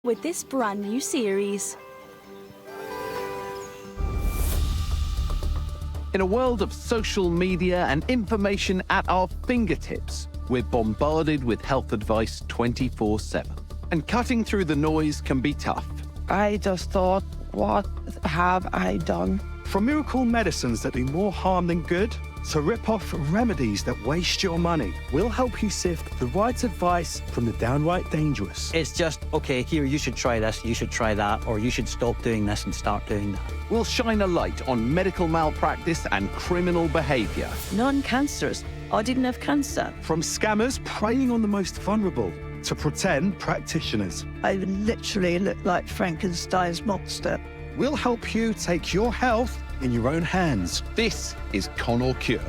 with this brand new series. In a world of social media and information at our fingertips, we're bombarded with health advice 24/7. And cutting through the noise can be tough. I just thought, what have I done? From miracle medicines that do more harm than good, to rip-off remedies that waste your money, we'll help you sift the right advice from the downright dangerous. It's just, okay, here, you should try this, you should try that, or you should stop doing this and start doing that. We'll shine a light on medical malpractice and criminal behaviour. Non-cancerous. I didn't have cancer. From scammers preying on the most vulnerable to pretend practitioners. I literally look like Frankenstein's monster. We'll help you take your health in your own hands. This is Con or Cure.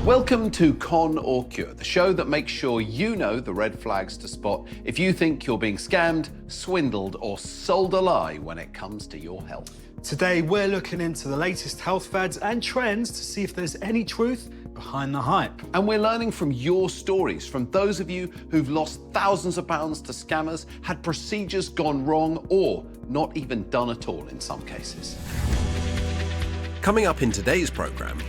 Welcome to Con or Cure, the show that makes sure you know the red flags to spot if you think you're being scammed, swindled, or sold a lie when it comes to your health. Today, we're looking into the latest health fads and trends to see if there's any truth behind the hype. And we're learning from your stories, from those of you who've lost thousands of pounds to scammers, had procedures gone wrong, or not even done at all in some cases. Coming up in today's programme.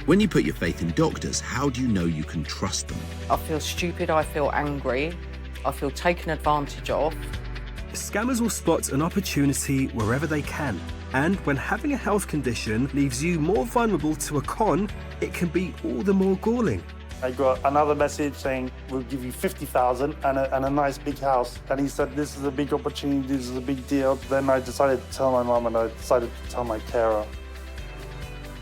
When you put your faith in doctors, how do you know you can trust them? I feel stupid, I feel angry, I feel taken advantage of. Scammers will spot an opportunity wherever they can. And when having a health condition leaves you more vulnerable to a con, it can be all the more galling. I got another message saying, we'll give you 50,000 and a nice big house. And he said, this is a big opportunity, this is a big deal. Then I decided to tell my mum and I decided to tell my carer.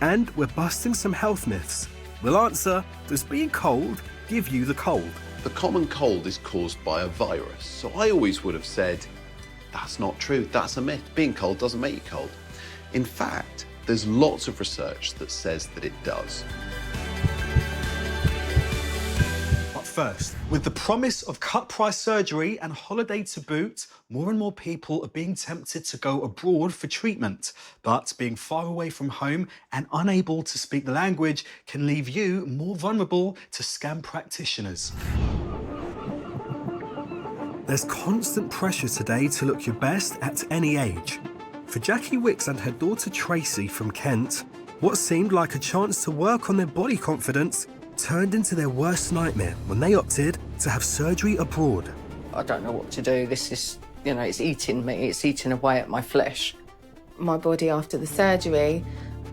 And we're busting some health myths. We'll answer, does being cold give you the cold? The common cold is caused by a virus, so I always would have said, that's not true, that's a myth. Being cold doesn't make you cold. In fact, there's lots of research that says that it does. But first, with the promise of cut-price surgery and holiday to boot, more and more people are being tempted to go abroad for treatment. But being far away from home and unable to speak the language can leave you more vulnerable to scam practitioners. There's constant pressure today to look your best at any age. For Jackie Wicks and her daughter Tracy from Kent, what seemed like a chance to work on their body confidence turned into their worst nightmare when they opted to have surgery abroad. I don't know what to do. This is, it's eating me, it's eating away at my flesh. My body after the surgery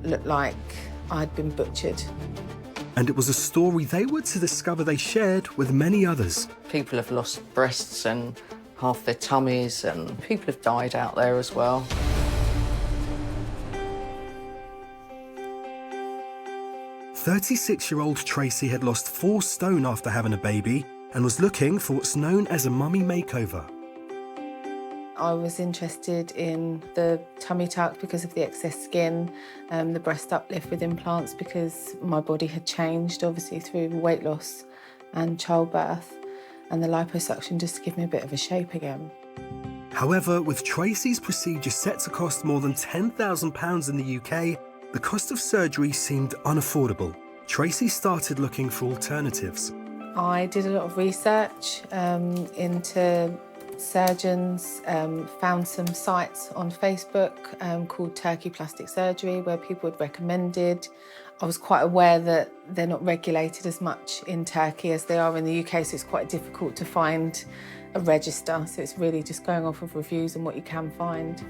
looked like I'd been butchered. And it was a story they were to discover they shared with many others. People have lost breasts and half their tummies, and people have died out there as well. "36-year-old Tracy had lost 4 stone after having a baby and was looking for what's known as a mummy makeover. I was interested in the tummy tuck because of the excess skin, the breast uplift with implants because my body had changed, obviously, through weight loss and childbirth, and the liposuction just to give me a bit of a shape again. However, with Tracy's procedure set to cost more than £10,000 in the UK, the cost of surgery seemed unaffordable. Tracy started looking for alternatives. I did a lot of research into surgeons, found some sites on Facebook called Turkey Plastic Surgery where people had recommended. I was quite aware that they're not regulated as much in Turkey as they are in the UK, so it's quite difficult to find a register. So it's really just going off of reviews and what you can find.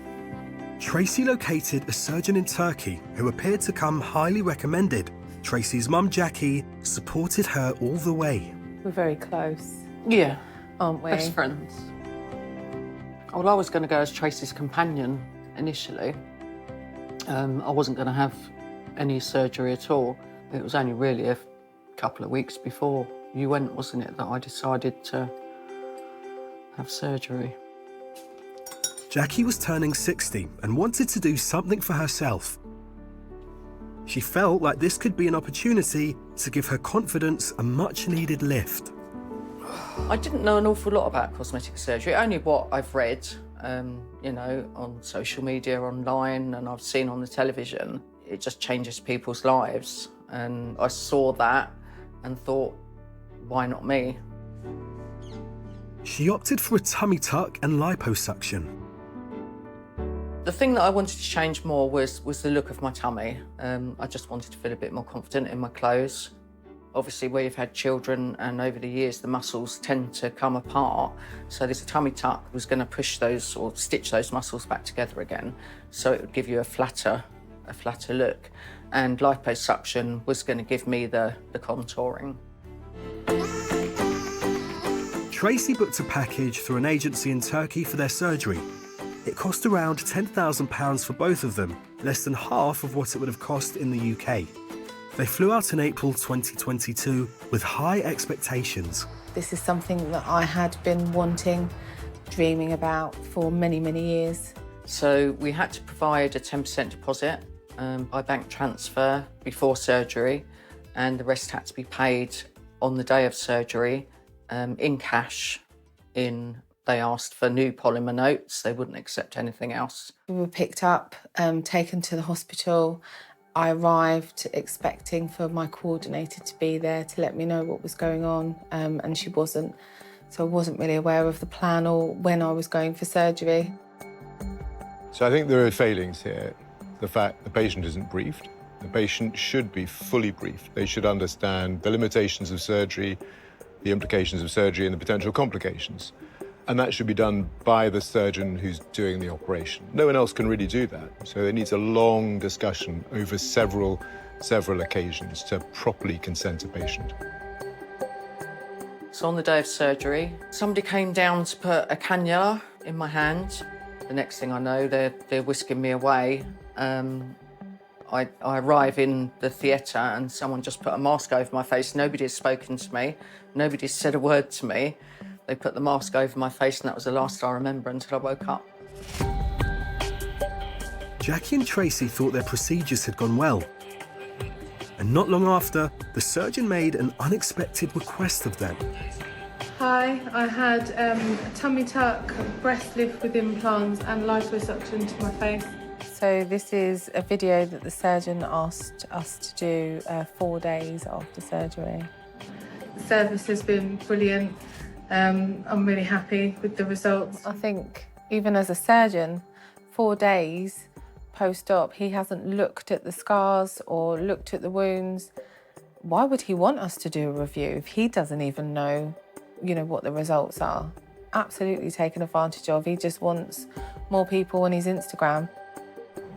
Tracy located a surgeon in Turkey who appeared to come highly recommended. Tracy's mum, Jackie, supported her all the way. We're very close. Yeah, aren't we? Best friends. Well, I was going to go as Tracy's companion initially. I wasn't going to have any surgery at all. It was only really a couple of weeks before you went, wasn't it, that I decided to have surgery. Jackie was turning 60 and wanted to do something for herself. She felt like this could be an opportunity to give her confidence a much-needed lift. I didn't know an awful lot about cosmetic surgery, only what I've read, on social media, online, and I've seen on the television. It just changes people's lives. And I saw that, and thought, why not me? She opted for a tummy tuck and liposuction. The thing that I wanted to change more was the look of my tummy. I just wanted to feel a bit more confident in my clothes. Obviously, where you've had children and over the years, the muscles tend to come apart. So this tummy tuck was going to push those or stitch those muscles back together again. So it would give you a flatter look. And liposuction was going to give me the contouring. Tracy booked a package through an agency in Turkey for their surgery. It cost around £10,000 for both of them, less than half of what it would have cost in the UK. They flew out in April 2022 with high expectations. This is something that I had been wanting, dreaming about for many, many years. So we had to provide a 10% deposit by bank transfer before surgery, and the rest had to be paid on the day of surgery in cash. They asked for new polymer notes. They wouldn't accept anything else. We were picked up, taken to the hospital. I arrived expecting for my coordinator to be there to let me know what was going on, and she wasn't. So I wasn't really aware of the plan or when I was going for surgery. So I think there are failings here. The fact the patient isn't briefed. The patient should be fully briefed. They should understand the limitations of surgery, the implications of surgery and the potential complications. And that should be done by the surgeon who's doing the operation. No one else can really do that. So it needs a long discussion over several occasions to properly consent a patient. So on the day of surgery, somebody came down to put a cannula in my hand. The next thing I know, they're whisking me away. I arrive in the theatre and someone just put a mask over my face. Nobody has spoken to me. Nobody has said a word to me. They put the mask over my face and that was the last I remember until I woke up. Jackie and Tracy thought their procedures had gone well. And not long after, the surgeon made an unexpected request of them. Hi, I had a tummy tuck, breast lift with implants and liposuction to my face. So this is a video that the surgeon asked us to do 4 days after surgery. The service has been brilliant. I'm really happy with the results. I think even as a surgeon, 4 days post-op, he hasn't looked at the scars or looked at the wounds. Why would he want us to do a review if he doesn't even know, what the results are? Absolutely taken advantage of. He just wants more people on his Instagram.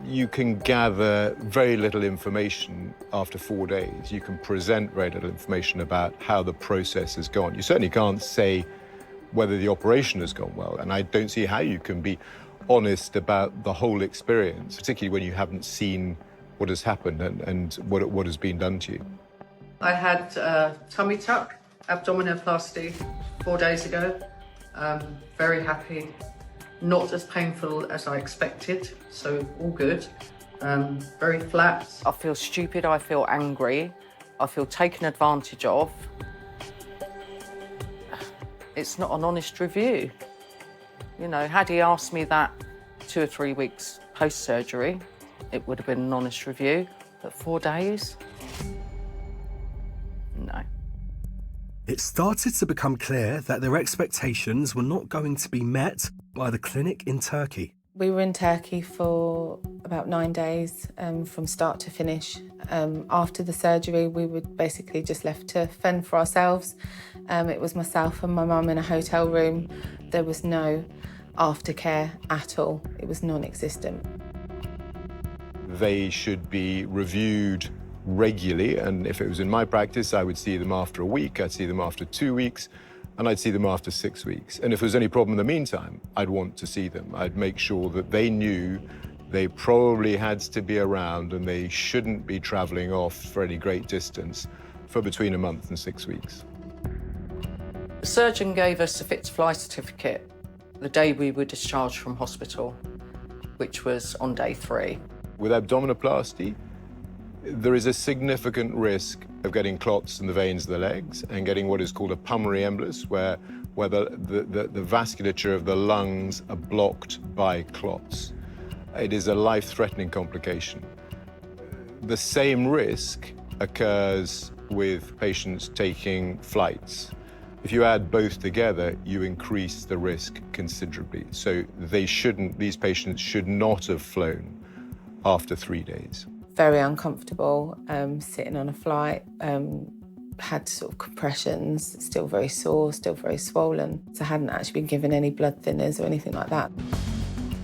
You can gather very little information after 4 days. You can present very little information about how the process has gone. You certainly can't say whether the operation has gone well, and I don't see how you can be honest about the whole experience, particularly when you haven't seen what has happened and what has been done to you. I had a tummy tuck, abdominoplasty 4 days ago. Very happy. Not as painful as I expected, so all good. Very flat. I feel stupid, I feel angry, I feel taken advantage of. It's not an honest review. Had he asked me that 2 or 3 weeks post-surgery, it would have been an honest review, but 4 days? No. It started to become clear that their expectations were not going to be met by the clinic in Turkey. We were in Turkey for about 9 days, from start to finish. After the surgery, we were basically just left to fend for ourselves. It was myself and my mum in a hotel room. There was no aftercare at all. It was non-existent. They should be reviewed regularly, and if it was in my practice, I would see them after a week, I'd see them after 2 weeks, and I'd see them after 6 weeks. And if there was any problem in the meantime, I'd want to see them. I'd make sure that they knew they probably had to be around and they shouldn't be traveling off for any great distance for between a month and 6 weeks. The surgeon gave us a fit to fly certificate the day we were discharged from hospital, which was on day 3. With abdominoplasty, there is a significant risk of getting clots in the veins of the legs and getting what is called a pulmonary embolus, where the vasculature of the lungs are blocked by clots. It is a life-threatening complication. The same risk occurs with patients taking flights. If you add both together, you increase the risk considerably. So these patients should not have flown after 3 days. Very uncomfortable, sitting on a flight, had sort of compressions, still very sore, still very swollen. So I hadn't actually been given any blood thinners or anything like that.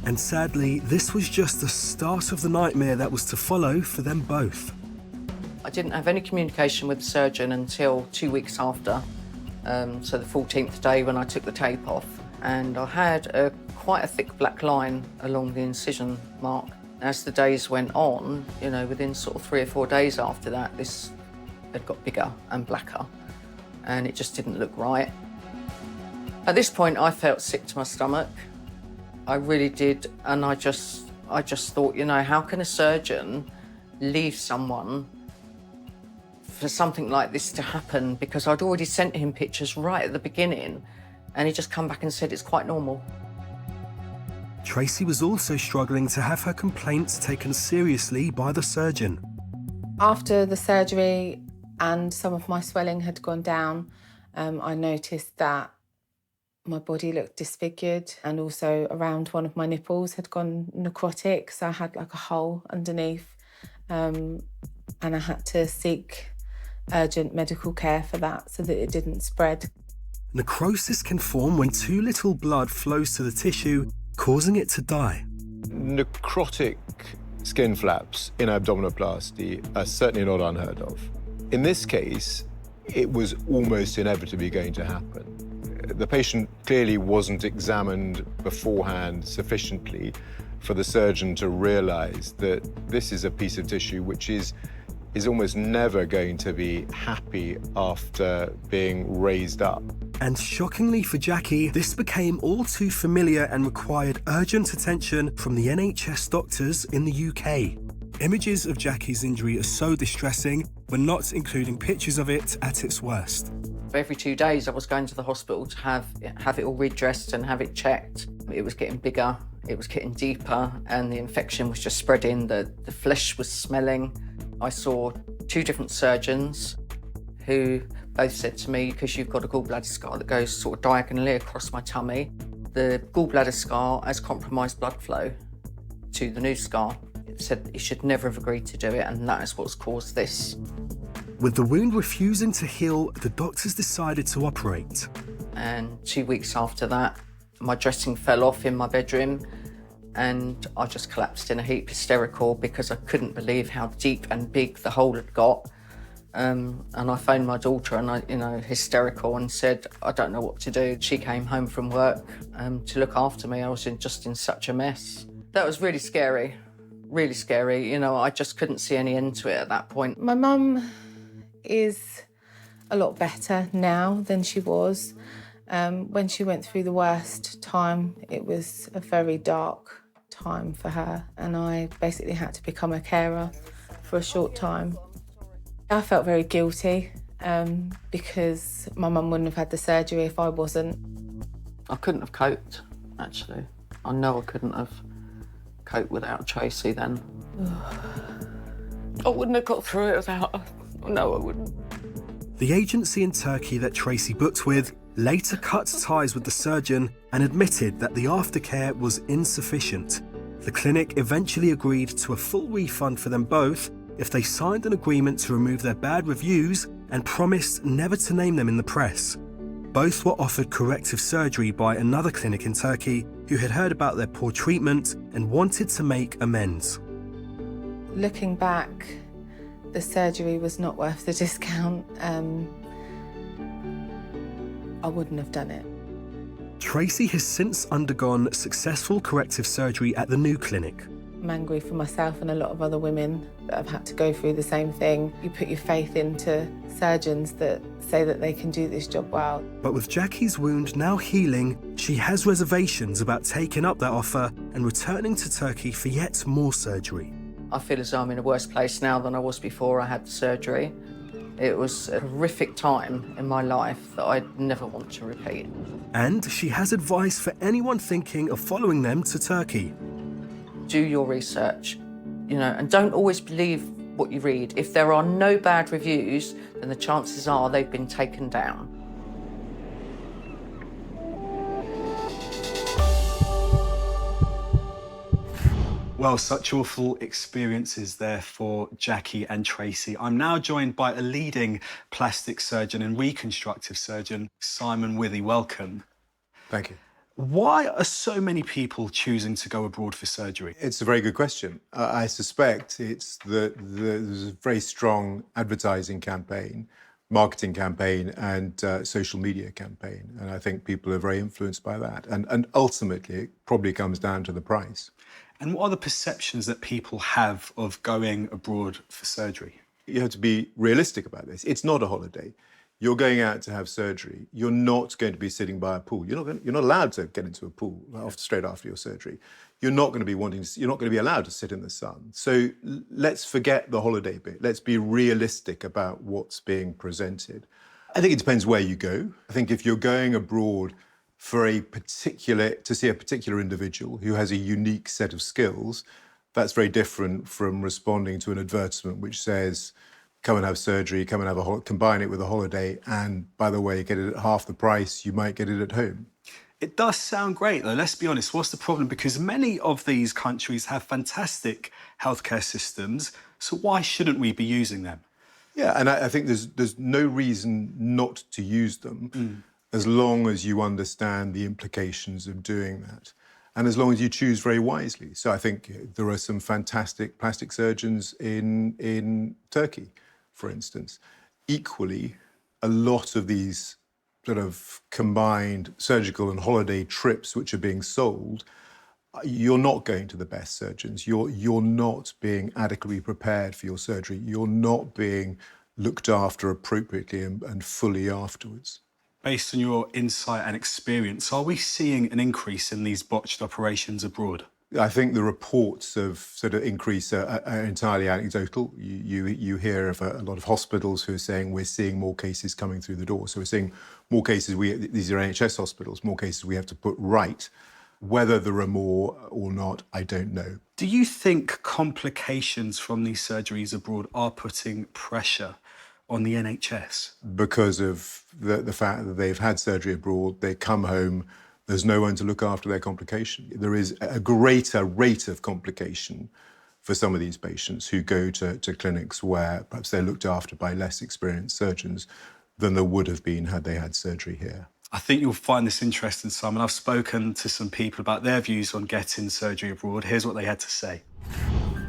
And sadly, this was just the start of the nightmare that was to follow for them both. I didn't have any communication with the surgeon until 2 weeks after, so the 14th day when I took the tape off. And I had quite a thick black line along the incision mark. As the days went on, you know, within sort of 3 or 4 days after that, this had got bigger and blacker, and it just didn't look right. At this point, I felt sick to my stomach. I really did, and I just thought, you know, how can a surgeon leave someone for something like this to happen? Because I'd already sent him pictures right at the beginning, and he just come back and said it's quite normal. Tracy was also struggling to have her complaints taken seriously by the surgeon. After the surgery and some of my swelling had gone down, I noticed that my body looked disfigured, and also around one of my nipples had gone necrotic, so I had like a hole underneath, and I had to seek urgent medical care for that so that it didn't spread. Necrosis can form when too little blood flows to the tissue, causing it to die. Necrotic skin flaps in abdominoplasty are certainly not unheard of. In this case, it was almost inevitably going to happen. The patient clearly wasn't examined beforehand sufficiently for the surgeon to realize that this is a piece of tissue which is almost never going to be happy after being raised up. And shockingly for Jackie, this became all too familiar and required urgent attention from the NHS doctors in the UK. Images of Jackie's injury are so distressing, but not including pictures of it at its worst. Every 2 days I was going to the hospital to have it all redressed and have it checked. It was getting bigger, it was getting deeper, and the infection was just spreading, the flesh was smelling. I saw 2 different surgeons who both said to me, because you've got a gallbladder scar that goes sort of diagonally across my tummy, the gallbladder scar has compromised blood flow to the new scar. It said he should never have agreed to do it, and that is what's caused this. With the wound refusing to heal, the doctors decided to operate. And 2 weeks after that, my dressing fell off in my bedroom, and I just collapsed in a heap, hysterical, because I couldn't believe how deep and big the hole had got. And I phoned my daughter, and I, hysterical, and said, I don't know what to do. She came home from work to look after me. I was just in such a mess. That was really scary, really scary. I just couldn't see any end to it at that point. My mum is a lot better now than she was. When she went through the worst time, it was a very dark time for her, and I basically had to become a carer for a short time. I felt very guilty because my mum wouldn't have had the surgery if I wasn't. I couldn't have coped, actually. I know I couldn't have coped without Tracy then. I wouldn't have got through it without her. No, I wouldn't. The agency in Turkey that Tracy booked with later cut ties with the surgeon and admitted that the aftercare was insufficient. The clinic eventually agreed to a full refund for them both if they signed an agreement to remove their bad reviews and promised never to name them in the press. Both were offered corrective surgery by another clinic in Turkey who had heard about their poor treatment and wanted to make amends. Looking back, the surgery was not worth the discount. I wouldn't have done it. Tracy has since undergone successful corrective surgery at the new clinic. I'm angry for myself and a lot of other women that have had to go through the same thing. You put your faith into surgeons that say that they can do this job well. But with Jackie's wound now healing, she has reservations about taking up that offer and returning to Turkey for yet more surgery. I feel as though I'm in a worse place now than I was before I had the surgery. It was a horrific time in my life that I'd never want to repeat. And she has advice for anyone thinking of following them to Turkey. Do your research, and don't always believe what you read. If there are no bad reviews, then the chances are they've been taken down. Well, such awful experiences there for Jackie and Tracy. I'm now joined by a leading plastic surgeon and reconstructive surgeon, Simon Withy. Welcome. Thank you. Why are so many people choosing to go abroad for surgery? It's a very good question. I suspect it's that there's a very strong advertising campaign, marketing campaign, and social media campaign. And I think people are very influenced by that. And ultimately, it probably comes down to the price. And what are the perceptions that people have of going abroad for surgery? You have to be realistic about this. It's not a holiday. You're going out to have surgery. You're not going to be sitting by a pool. You're not allowed to get into a pool straight after your surgery. You're not going to be allowed to sit in the sun. So let's forget the holiday bit. Let's be realistic about what's being presented. I think it depends where you go. I think if you're going abroad to see a particular individual who has a unique set of skills, that's very different from responding to an advertisement which says, come and have surgery, come and have combine it with a holiday, and by the way, get it at half the price, you might get it at home. It does sound great, though. Let's be honest, what's the problem? Because many of these countries have fantastic healthcare systems, so why shouldn't we be using them? Yeah, and I think there's no reason not to use them as long as you understand the implications of doing that. And as long as you choose very wisely. So I think there are some fantastic plastic surgeons in Turkey, for instance. Equally, a lot of these sort of combined surgical and holiday trips which are being sold, you're not going to the best surgeons. You're not being adequately prepared for your surgery. You're not being looked after appropriately and fully afterwards. Based on your insight and experience, are we seeing an increase in these botched operations abroad? I think the reports of sort of increase are entirely anecdotal. You hear of a lot of hospitals who are saying we're seeing more cases coming through the door. So we're seeing more cases, these are NHS hospitals, more cases we have to put right. Whether there are more or not, I don't know. Do you think complications from these surgeries abroad are putting pressure on the NHS? Because of the fact that they've had surgery abroad, they come home, there's no one to look after their complication. There is a greater rate of complication for some of these patients who go to clinics where perhaps they're looked after by less experienced surgeons than there would have been had they had surgery here. I think you'll find this interesting, Simon. I've spoken to some people about their views on getting surgery abroad. Here's what they had to say.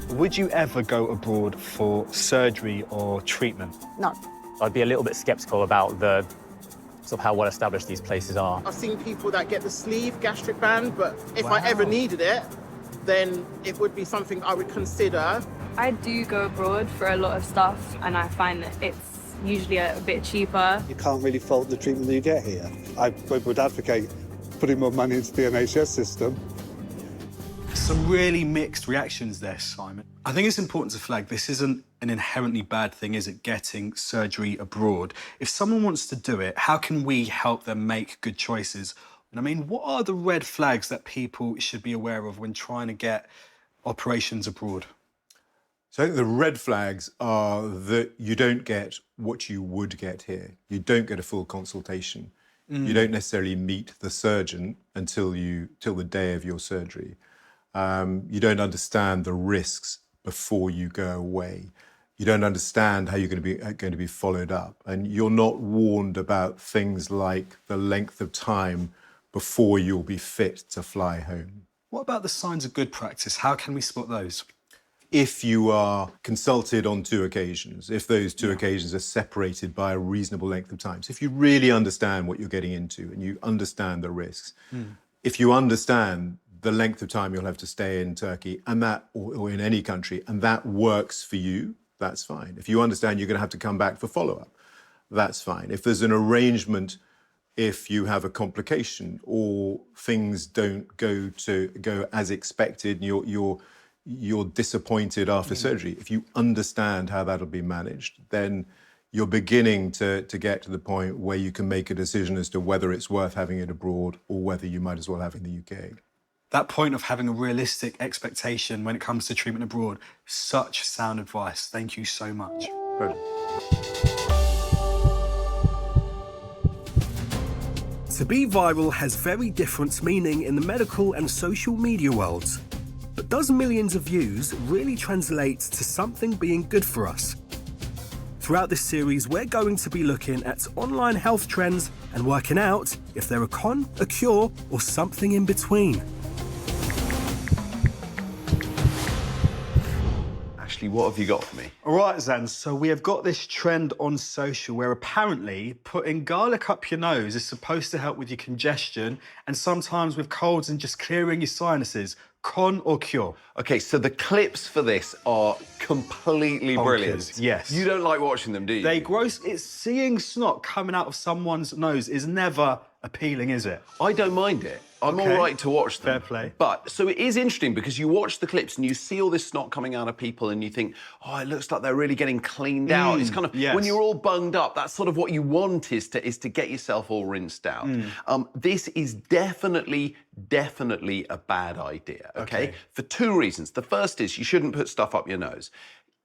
Would you ever go abroad for surgery or treatment? No. I'd be a little bit sceptical about the sort of how well established these places are. I've seen people that get the sleeve gastric band, but if I ever needed it, then it would be something I would consider. I do go abroad for a lot of stuff, and I find that it's usually a bit cheaper. You can't really fault the treatment that you get here. I would advocate putting more money into the NHS system. Some really mixed reactions there, Simon. I think it's important to flag this isn't an inherently bad thing, is it, getting surgery abroad? If someone wants to do it, how can we help them make good choices? And I mean, what are the red flags that people should be aware of when trying to get operations abroad? So I think the red flags are that you don't get what you would get here. You don't get a full consultation. You don't necessarily meet the surgeon until the day of your surgery. You don't understand the risks before you go away. You don't understand how you're going to be followed up, and you're not warned about things like the length of time before you'll be fit to fly home. What about the signs of good practice? How can we spot those? If you are consulted on 2 occasions, if those 2 occasions are separated by a reasonable length of time, so if you really understand what you're getting into and you understand the risks, if you understand the length of time you'll have to stay in Turkey and that, or in any country, and that works for you, that's fine. If you understand you're going to have to come back for follow-up, that's fine. If there's an arrangement, if you have a complication or things don't go as expected and you're disappointed after surgery, if you understand how that'll be managed, then you're beginning to get to the point where you can make a decision as to whether it's worth having it abroad or whether you might as well have it in the UK. That point of having a realistic expectation when it comes to treatment abroad, such sound advice. Thank you so much. Brilliant. To be viral has very different meaning in the medical and social media worlds. But does millions of views really translate to something being good for us? Throughout this series, we're going to be looking at online health trends and working out if they're a con, a cure, or something in between. Ashley, what have you got for me? All right, Xand, so we have got this trend on social where apparently putting garlic up your nose is supposed to help with your congestion and sometimes with colds and just clearing your sinuses. Con or cure? Okay, so the clips for this are completely brilliant. Yes. You don't like watching them, do you? They gross. It's seeing snot coming out of someone's nose is never appealing, is it? I don't mind it. I'm Okay. all right to watch them. Fair play. But, so it is interesting because you watch the clips and you see all this snot coming out of people and you think, oh, it looks like they're really getting cleaned out. It's kind of, yes. when you're all bunged up, that's sort of what you want is to get yourself all rinsed out. This is definitely a bad idea, okay? For two reasons. The first is you shouldn't put stuff up your nose.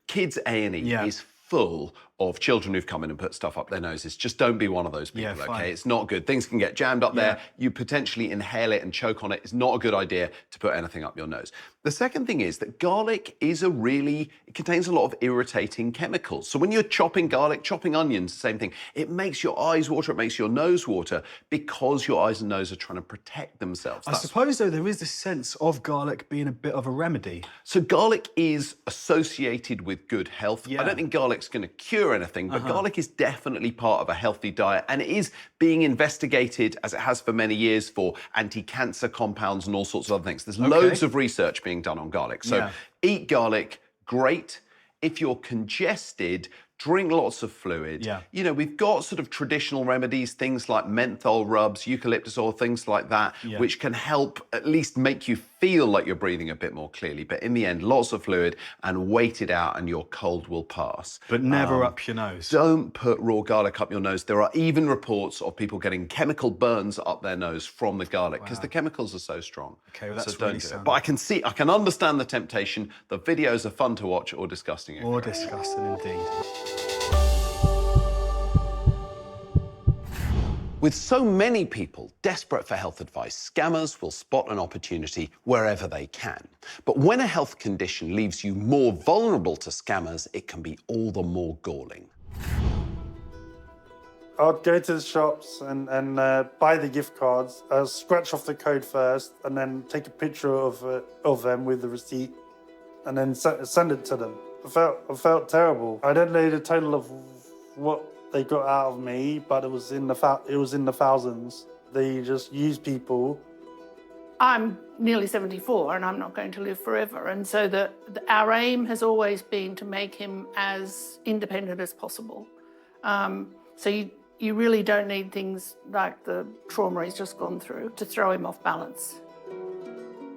Kids A&E is full of children who've come in and put stuff up their noses. Just don't be one of those people, okay? It's not good. Things can get jammed up there. You potentially inhale it and choke on it. It's not a good idea to put anything up your nose. The second thing is that garlic is it contains a lot of irritating chemicals. So when you're chopping garlic, chopping onions, same thing. It makes your eyes water, it makes your nose water because your eyes and nose are trying to protect themselves. I suppose, though, there is this sense of garlic being a bit of a remedy. So garlic is associated with good health. I don't think garlic's going to cure anything, but garlic is definitely part of a healthy diet, and it is being investigated, as it has for many years, for anti-cancer compounds and all sorts of other things. There's loads of research being done on garlic. So eat garlic, great. If you're congested, drink lots of fluid. You know, we've got sort of traditional remedies, things like menthol rubs, eucalyptus oil, things like that, which can help at least make you feel like you're breathing a bit more clearly. But in the end, lots of fluid and wait it out and your cold will pass. But never up your nose. Don't put raw garlic up your nose. There are even reports of people getting chemical burns up their nose from the garlic because the chemicals are so strong. Okay, well, that's so don't really do it. sound. But I can understand the temptation. The videos are fun to watch or disgusting. Or disgusting indeed. With so many people desperate for health advice, scammers will spot an opportunity wherever they can. But when a health condition leaves you more vulnerable to scammers, it can be all the more galling. I'd go to the shops and buy the gift cards, scratch off the code first, and then take a picture of them with the receipt, and then send it to them. I felt terrible. I don't know the total of what they got out of me, but it was in the thousands. They just use people. I'm nearly 74 and I'm not going to live forever. And so our aim has always been to make him as independent as possible. So you really don't need things like the trauma he's just gone through to throw him off balance.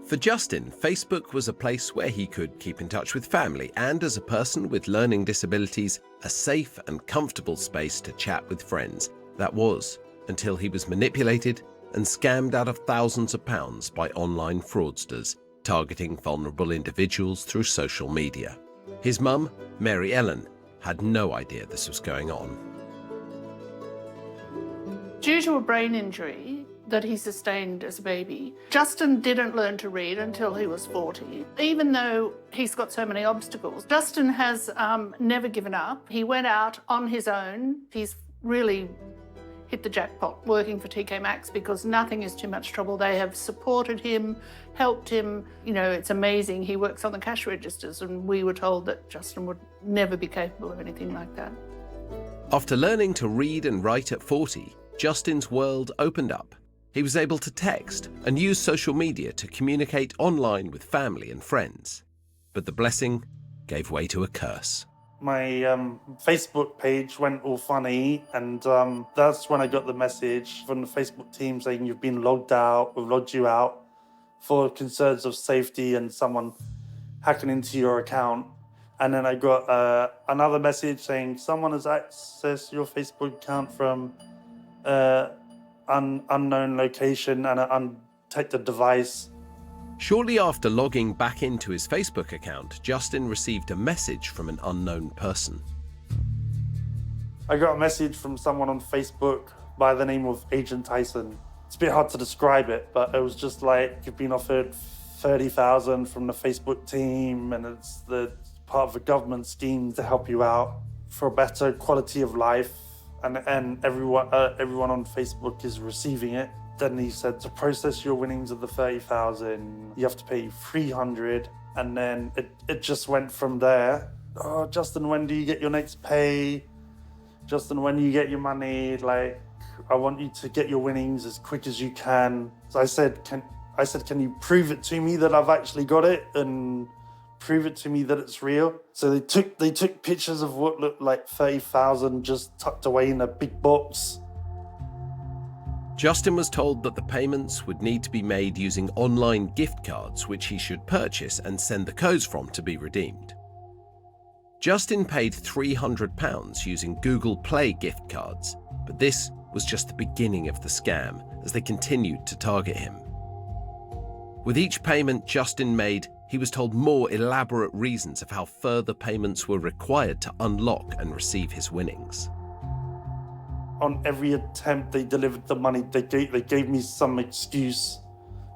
For Justin, Facebook was a place where he could keep in touch with family and, as a person with learning disabilities, a safe and comfortable space to chat with friends. That was until he was manipulated and scammed out of thousands of pounds by online fraudsters targeting vulnerable individuals through social media. His mum, Mary Ellen, had no idea this was going on. Due to a brain injury that he sustained as a baby, Justin didn't learn to read until he was 40. Even though he's got so many obstacles, Justin has never given up. He went out on his own. He's really hit the jackpot working for TK Maxx because nothing is too much trouble. They have supported him, helped him. You know, it's amazing. He works on the cash registers, and we were told that Justin would never be capable of anything like that. After learning to read and write at 40, Justin's world opened up. He was able to text and use social media to communicate online with family and friends. But the blessing gave way to a curse. My Facebook page went all funny, and that's when I got the message from the Facebook team saying you've been logged out, we've logged you out for concerns of safety and someone hacking into your account. And then I got another message saying someone has accessed your Facebook account from unknown location and an undetected device. Shortly after logging back into his Facebook account, Justin received a message from an unknown person. I got a message from someone on Facebook by the name of Agent Tyson. It's a bit hard to describe it, but it was just like, you've been offered 30,000 from the Facebook team, and it's the part of a government scheme to help you out for a better quality of life. And everyone on Facebook is receiving it. Then he said, to process your winnings of the 30,000, you have to pay 300. And then it just went from there. Oh, Justin, when do you get your next pay? Justin, when you get your money? Like, I want you to get your winnings as quick as you can. So I said, can you prove it to me that I've actually got it, and prove it to me that it's real? So they took pictures of what looked like 30,000 just tucked away in a big box. Justin was told that the payments would need to be made using online gift cards, which he should purchase and send the codes from to be redeemed. Justin paid £300 using Google Play gift cards, but this was just the beginning of the scam as they continued to target him. With each payment Justin made, he was told more elaborate reasons of how further payments were required to unlock and receive his winnings. On every attempt they delivered the money, they gave me some excuse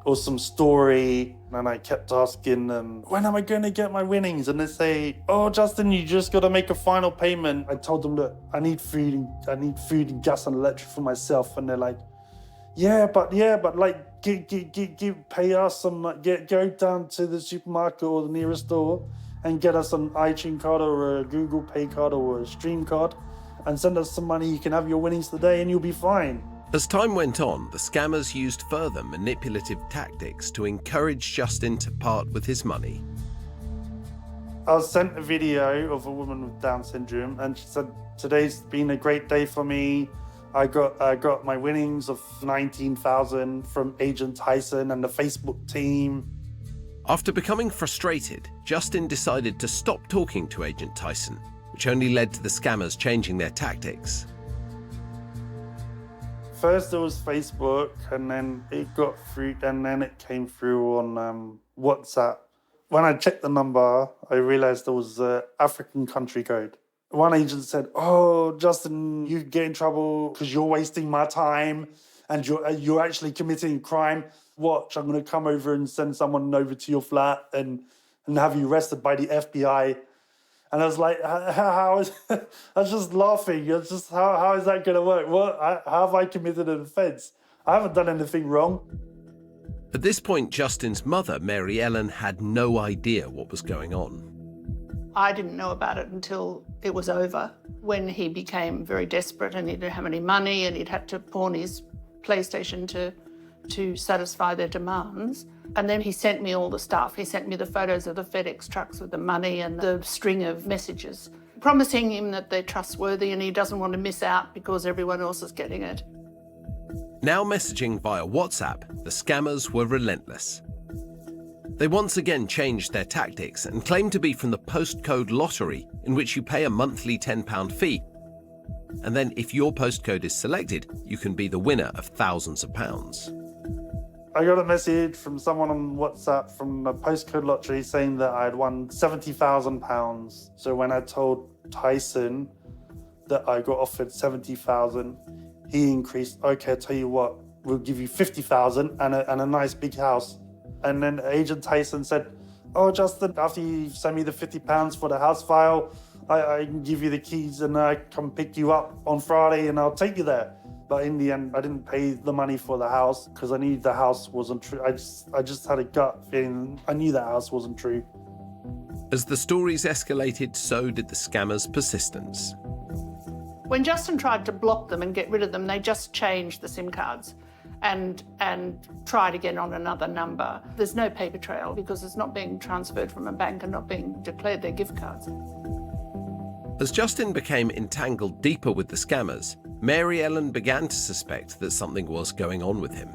or some story, and I kept asking them, when am I going to get my winnings? And they say, oh, Justin, you just got to make a final payment. I told them that I need food and gas and electric for myself, and they're like, yeah, but like, pay us some, go down to the supermarket or the nearest store and get us an iTunes card or a Google Pay card or a Stream card and send us some money. You can have your winnings today and you'll be fine. As time went on, the scammers used further manipulative tactics to encourage Justin to part with his money. I was sent a video of a woman with Down syndrome, and she said, today's been a great day for me. I got my winnings of 19,000 from Agent Tyson and the Facebook team. After becoming frustrated, Justin decided to stop talking to Agent Tyson, which only led to the scammers changing their tactics. First it was Facebook, and then it got through, and then it came through on WhatsApp. When I checked the number, I realized there was an African country code. One agent said, oh, Justin, you get in trouble because you're wasting my time and you're actually committing crime. Watch, I'm going to come over and send someone over to your flat and have you arrested by the FBI. And I was like, I was just laughing. It's just, how is that going to work? How have I committed an offence? I haven't done anything wrong. At this point, Justin's mother, Mary Ellen, had no idea what was going on. I didn't know about it until it was over, when he became very desperate and he didn't have any money and he'd had to pawn his PlayStation to satisfy their demands. And then he sent me all the stuff. He sent me the photos of the FedEx trucks with the money and the string of messages, promising him that they're trustworthy and he doesn't want to miss out because everyone else is getting it. Now messaging via WhatsApp, the scammers were relentless. They once again changed their tactics and claimed to be from the postcode lottery, in which you pay a monthly £10 fee. And then if your postcode is selected, you can be the winner of thousands of pounds. I got a message from someone on WhatsApp from the postcode lottery saying that I had won £70,000. So when I told Tyson that I got offered 70,000, he increased, okay, I'll tell you what, we'll give you 50,000 and a nice big house. And then Agent Tyson said, oh, Justin, after you send me the £50 for the house file, I can give you the keys and I come pick you up on Friday and I'll take you there. But in the end, I didn't pay the money for the house because I knew the house wasn't true. I just had a gut feeling I knew that house wasn't true. As the stories escalated, so did the scammers' persistence. When Justin tried to block them and get rid of them, they just changed the SIM cards and tried again on another number. There's no paper trail because it's not being transferred from a bank and not being declared their gift cards. As Justin became entangled deeper with the scammers, Mary Ellen began to suspect that something was going on with him.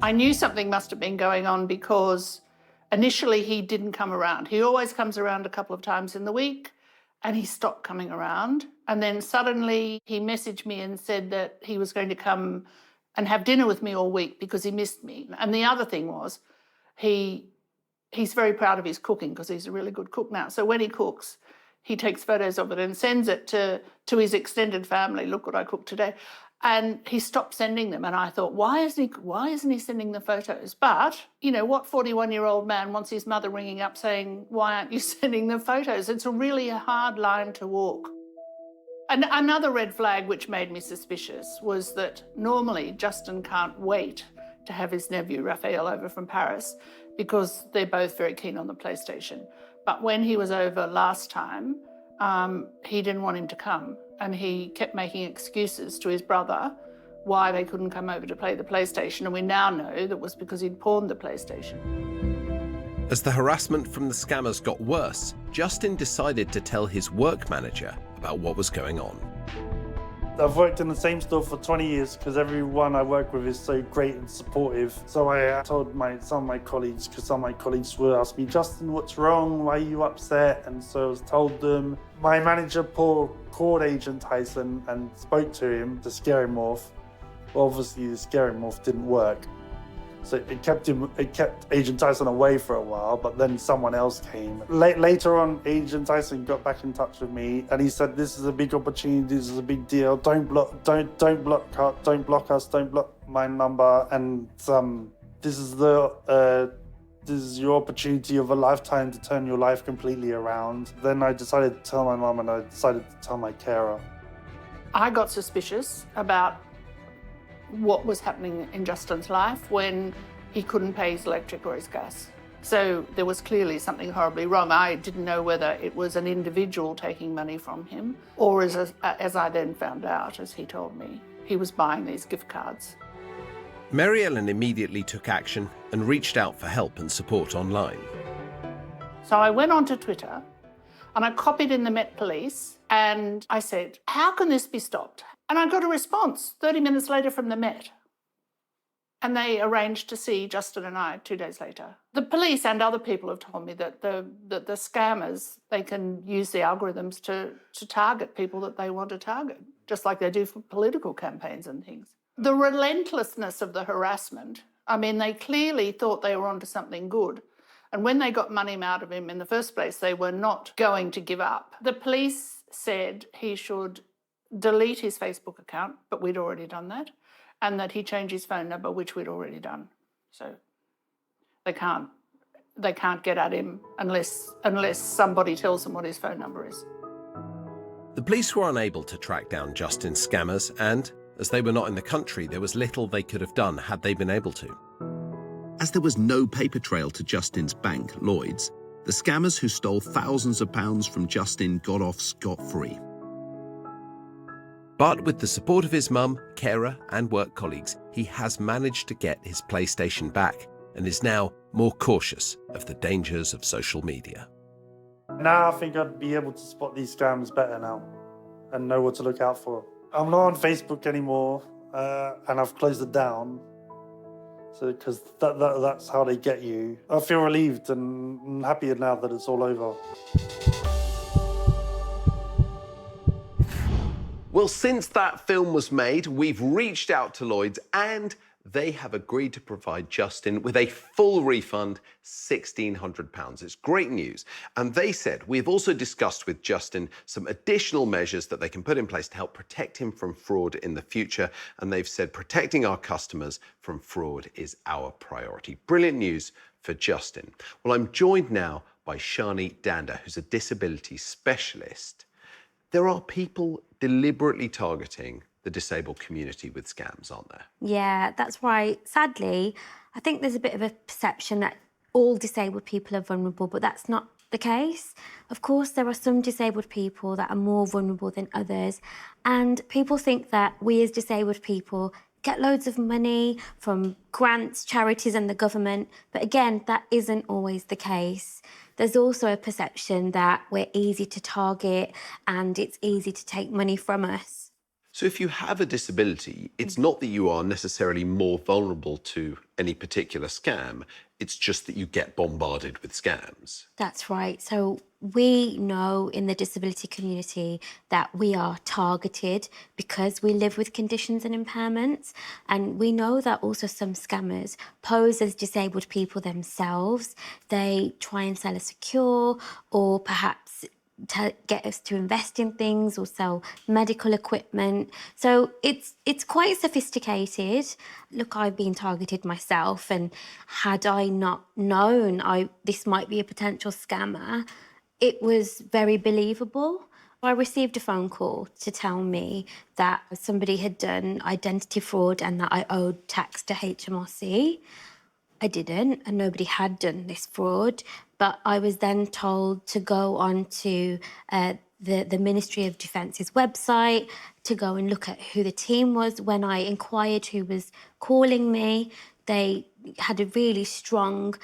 I knew something must have been going on because initially he didn't come around. He always comes around a couple of times in the week and he stopped coming around. And then suddenly he messaged me and said that he was going to come and have dinner with me all week because he missed me. And the other thing was, he's very proud of his cooking because he's a really good cook now. So when he cooks, he takes photos of it and sends it to his extended family. Look what I cooked today. And he stopped sending them. And I thought, why isn't he sending the photos? But, you know, what 41-year-old man wants his mother ringing up saying, why aren't you sending the photos? It's a really hard line to walk. And another red flag which made me suspicious was that normally Justin can't wait to have his nephew Raphael over from Paris because they're both very keen on the PlayStation. But when he was over last time, he didn't want him to come, and he kept making excuses to his brother why they couldn't come over to play the PlayStation, and we now know that was because he'd pawned the PlayStation. As the harassment from the scammers got worse, Justin decided to tell his work manager about what was going on. I've worked in the same store for 20 years because everyone I work with is so great and supportive. So I told some of my colleagues, because some of my colleagues would ask me, Justin, what's wrong? Why are you upset? And so I told them. My manager, Paul, called Agent Tyson and spoke to him to scare him off. Well, obviously the scare him off didn't work. So it kept Agent Tyson away for a while, but then someone else came. Later on, Agent Tyson got back in touch with me, and he said, "This is a big opportunity. This is a big deal. Don't block us. Don't block my number. And this is your opportunity of a lifetime to turn your life completely around." Then I decided to tell my mum, and I decided to tell my carer. I got suspicious about what was happening in Justin's life when he couldn't pay his electric or his gas. So there was clearly something horribly wrong. I didn't know whether it was an individual taking money from him or, as I then found out, as he told me, he was buying these gift cards. Mary Ellen immediately took action and reached out for help and support online. So I went onto Twitter and I copied in the Met Police and I said, how can this be stopped? And I got a response 30 minutes later from the Met. And they arranged to see Justin and I 2 days later. The police and other people have told me that the scammers, they can use the algorithms to target people that they want to target, just like they do for political campaigns and things. The relentlessness of the harassment, I mean, they clearly thought they were onto something good. And when they got money out of him in the first place, they were not going to give up. The police said he should delete his Facebook account, but we'd already done that, and that he changed his phone number, which we'd already done. So they can't get at him unless somebody tells them what his phone number is. The police were unable to track down Justin's scammers, and as they were not in the country, there was little they could have done had they been able to. As there was no paper trail to Justin's bank, Lloyd's, the scammers who stole thousands of pounds from Justin got off scot-free. But with the support of his mum, carer, and work colleagues, he has managed to get his PlayStation back and is now more cautious of the dangers of social media. Now I think I'd be able to spot these scams better now and know what to look out for. I'm not on Facebook anymore, and I've closed it down. So, because that's how they get you. I feel relieved and happier now that it's all over. Well, since that film was made, we've reached out to Lloyd's and they have agreed to provide Justin with a full refund, £1,600. It's great news. And they said, we've also discussed with Justin some additional measures that they can put in place to help protect him from fraud in the future. And they've said protecting our customers from fraud is our priority. Brilliant news for Justin. Well, I'm joined now by Shani Danda, who's a disability specialist. There are people deliberately targeting the disabled community with scams, aren't there? Yeah, that's right. Sadly, I think there's a bit of a perception that all disabled people are vulnerable, but that's not the case. Of course, there are some disabled people that are more vulnerable than others, and people think that we as disabled people get loads of money from grants, charities and the government, but again, that isn't always the case. There's also a perception that we're easy to target and it's easy to take money from us. So if you have a disability, it's not that you are necessarily more vulnerable to any particular scam, it's just that you get bombarded with scams. That's right. So we know in the disability community that we are targeted because we live with conditions and impairments. And we know that also some scammers pose as disabled people themselves. They try and sell a secure or perhaps to get us to invest in things or sell medical equipment. So it's quite sophisticated. Look, I've been targeted myself, and had I not known this might be a potential scammer, it was very believable. I received a phone call to tell me that somebody had done identity fraud and that I owed tax to HMRC. I didn't, and nobody had done this fraud, but I was then told to go on to the Ministry of Defence's website to go and look at who the team was. When I inquired who was calling me, they had a really strong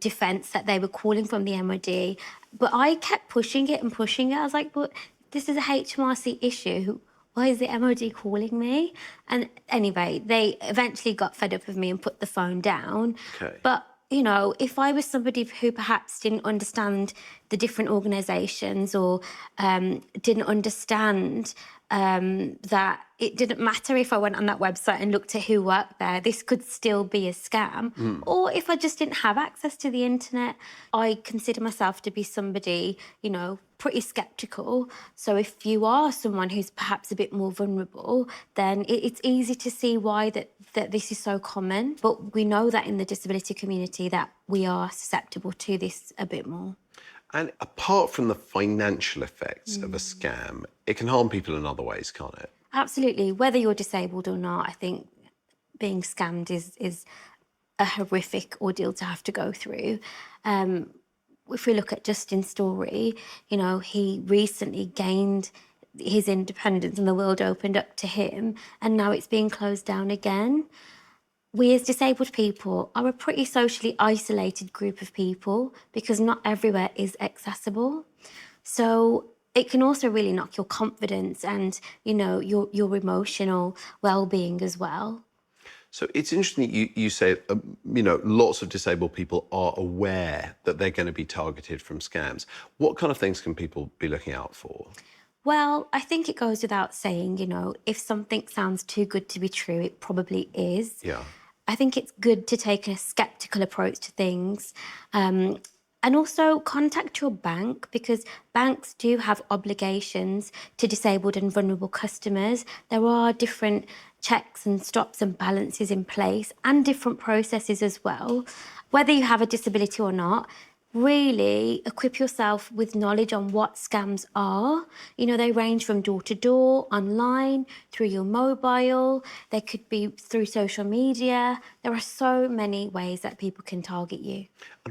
defence that they were calling from the MOD, but I kept pushing it and pushing it. I was like, but this is a HMRC issue. Why is the MOD calling me? And anyway, they eventually got fed up with me and put the phone down. Okay. But, you know, if I was somebody who perhaps didn't understand the different organisations or didn't understand that it didn't matter if I went on that website and looked at who worked there, this could still be a scam. Or if I just didn't have access to the internet, I consider myself to be somebody, you know, pretty sceptical. So if you are someone who's perhaps a bit more vulnerable, then it's easy to see why that this is so common. But we know that in the disability community that we are susceptible to this a bit more. And apart from the financial effects of a scam, it can harm people in other ways, can't it? Absolutely. Whether you're disabled or not, I think being scammed is a horrific ordeal to have to go through. If we look at Justin's story, you know, he recently gained his independence and the world opened up to him, and now it's being closed down again. We as disabled people are a pretty socially isolated group of people because not everywhere is accessible. So it can also really knock your confidence and, you know, your emotional well-being as well. So it's interesting that you say, you know, lots of disabled people are aware that they're going to be targeted from scams. What kind of things can people be looking out for? Well, I think it goes without saying, you know, if something sounds too good to be true, it probably is. Yeah. I think it's good to take a sceptical approach to things. And also contact your bank, because banks do have obligations to disabled and vulnerable customers. There are different checks and stops and balances in place and different processes as well. Whether you have a disability or not, really equip yourself with knowledge on what scams are. You know, they range from door to door, online, through your mobile. They could be through social media. There are so many ways that people can target you.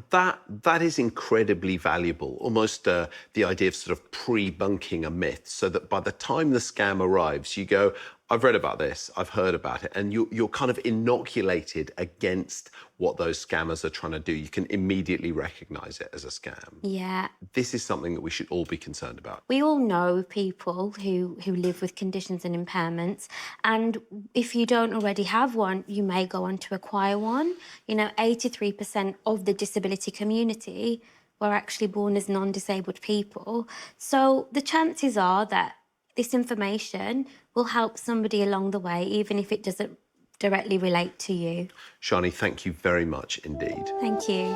That is incredibly valuable, almost the idea of sort of pre-bunking a myth, so that by the time the scam arrives, you go, I've read about this, I've heard about it, and you're kind of inoculated against what those scammers are trying to do. You can immediately recognise it as a scam. Yeah. This is something that we should all be concerned about. We all know people who live with conditions and impairments, and if you don't already have one, you may go on to acquire one. You know, 83% of the disability community were actually born as non-disabled people. So the chances are that this information will help somebody along the way, even if it doesn't directly relate to you. Shani, thank you very much indeed. Thank you.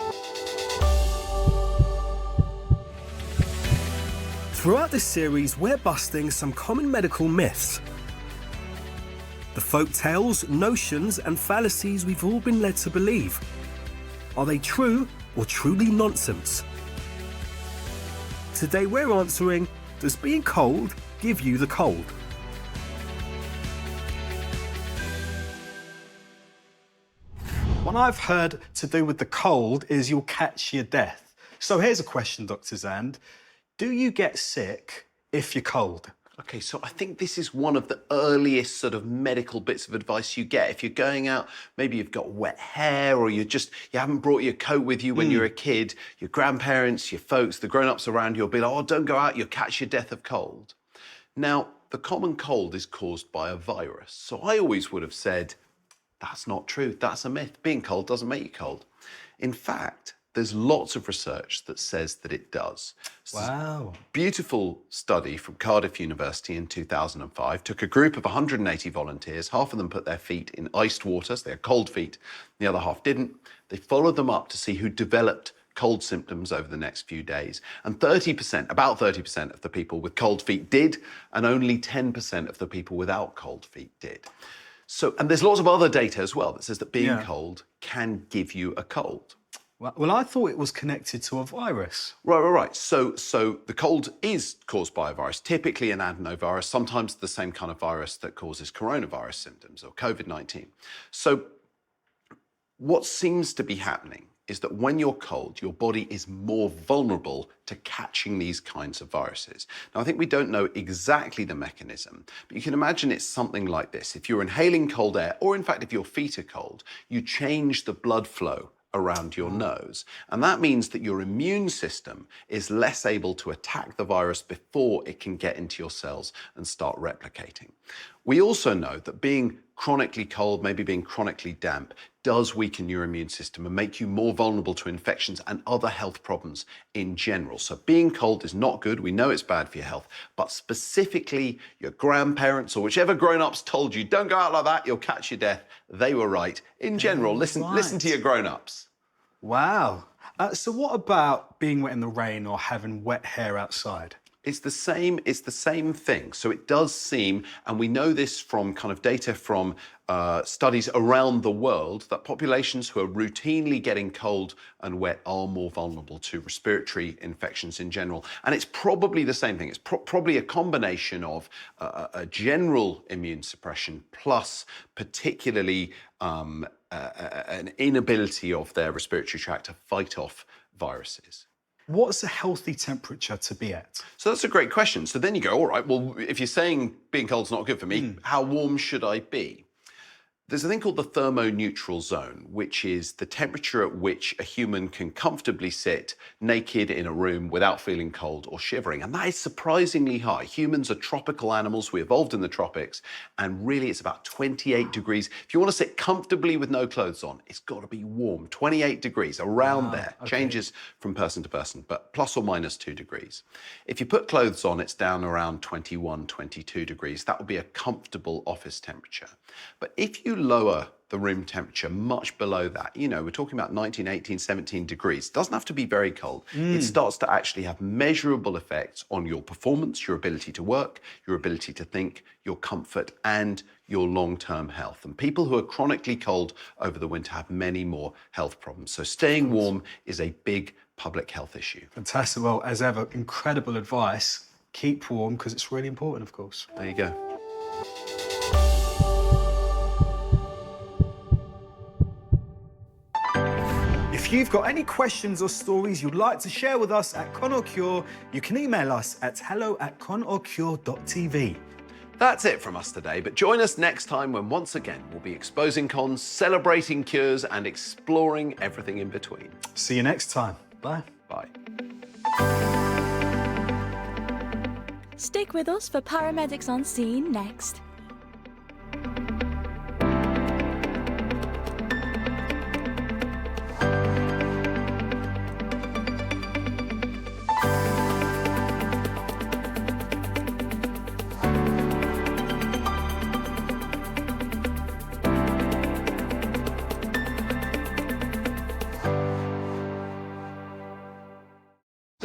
Throughout this series, we're busting some common medical myths. The folk tales, notions and fallacies we've all been led to believe. Are they true or truly nonsense? Today we're answering, does being cold give you the cold? One I've heard to do with the cold is you'll catch your death. So here's a question, Dr. Xand. Do you get sick if you're cold? Okay, so I think this is one of the earliest sort of medical bits of advice you get. If you're going out, maybe you've got wet hair, or you haven't brought your coat with you when you're a kid, your grandparents, your folks, the grown-ups around you will be like, oh, don't go out, you'll catch your death of cold. Now, the common cold is caused by a virus. So I always would have said, that's not true, that's a myth. Being cold doesn't make you cold. In fact, there's lots of research that says that it does. Wow. Beautiful study from Cardiff University in 2005 took a group of 180 volunteers. Half of them put their feet in iced water, so they had cold feet. The other half didn't. They followed them up to see who developed cold symptoms over the next few days. And about 30% of the people with cold feet did, and only 10% of the people without cold feet did. So, and there's lots of other data as well that says that being cold can give you a cold. Well, I thought it was connected to a virus. Right. So the cold is caused by a virus, typically an adenovirus, sometimes the same kind of virus that causes coronavirus symptoms or COVID-19. So what seems to be happening is that when you're cold, your body is more vulnerable to catching these kinds of viruses. Now, I think we don't know exactly the mechanism, but you can imagine it's something like this. If you're inhaling cold air, or in fact, if your feet are cold, you change the blood flow around your nose. And that means that your immune system is less able to attack the virus before it can get into your cells and start replicating. We also know that being chronically cold, maybe being chronically damp, does weaken your immune system and make you more vulnerable to infections and other health problems in general. So being cold is not good. We know it's bad for your health, but specifically your grandparents or whichever grown-ups told you, don't go out like that, you'll catch your death. They were right. In general, listen to your grown-ups. Wow. So what about being wet in the rain or having wet hair outside? It's the same thing. So it does seem, and we know this from kind of data from studies around the world, that populations who are routinely getting cold and wet are more vulnerable to respiratory infections in general. And it's probably the same thing. It's probably a combination of a general immune suppression plus particularly an inability of their respiratory tract to fight off viruses. What's a healthy temperature to be at? So that's a great question. So then you go, all right, well, if you're saying being cold's not good for me, how warm should I be? There's a thing called the thermoneutral zone, which is the temperature at which a human can comfortably sit naked in a room without feeling cold or shivering. And that is surprisingly high. Humans are tropical animals. We evolved in the tropics. And really, it's about 28 degrees. If you want to sit comfortably with no clothes on, it's got to be warm. 28 degrees, around there. Okay. Changes from person to person, but plus or minus 2 degrees. If you put clothes on, it's down around 21, 22 degrees. That would be a comfortable office temperature. But if you lower the room temperature much below that, you know, we're talking about 19, 18, 17 degrees. It doesn't have to be very cold. It starts to actually have measurable effects on your performance, your ability to work, your ability to think, your comfort, and your long-term health. And people who are chronically cold over the winter have many more health problems. So staying warm is a big public health issue. Fantastic. Well, as ever, incredible advice. Keep warm, because it's really important, of course. There you go. If you've got any questions or stories you'd like to share with us at Con or Cure, you can email us at hello@conorcure.tv. That's it from us today, but join us next time when once again we'll be exposing cons, celebrating cures, and exploring everything in between. See you next time. Bye. Bye. Stick with us for Paramedics on Scene next.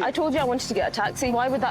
I told you I wanted to get a taxi. Why would that